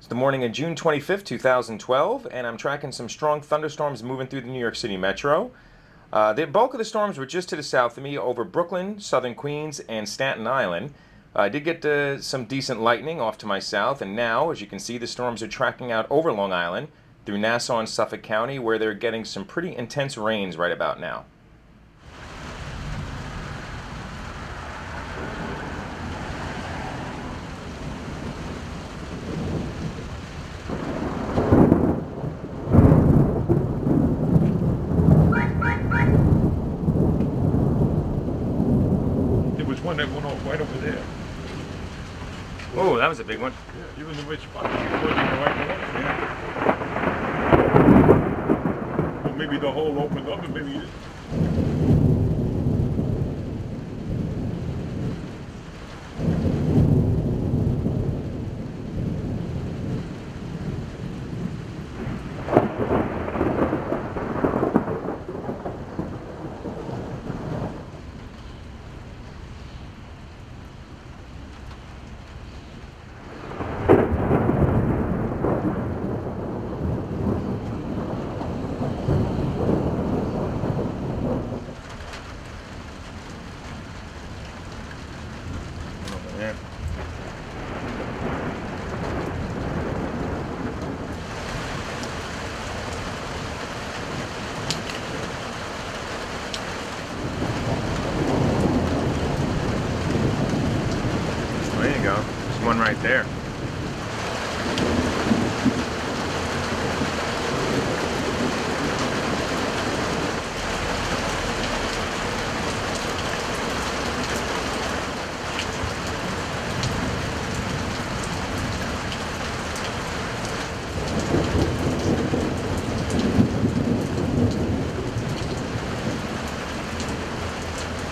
It's the morning of June 25th, 2012, and I'm tracking some strong thunderstorms moving through the New York City metro. The bulk of the storms were just to the south of me over Brooklyn, southern Queens, and Staten Island. I did get some decent lightning off to my south, and now, as you can see, the storms are tracking out over Long Island through Nassau and Suffolk County, where they're getting some pretty intense rains right about now. One that went off right over there. Oh, that was a big one. Yeah, even the which spot. It wasn't the right one. Yeah. Or maybe the hole opened up and maybe it. Yeah. There you go. There's one right there.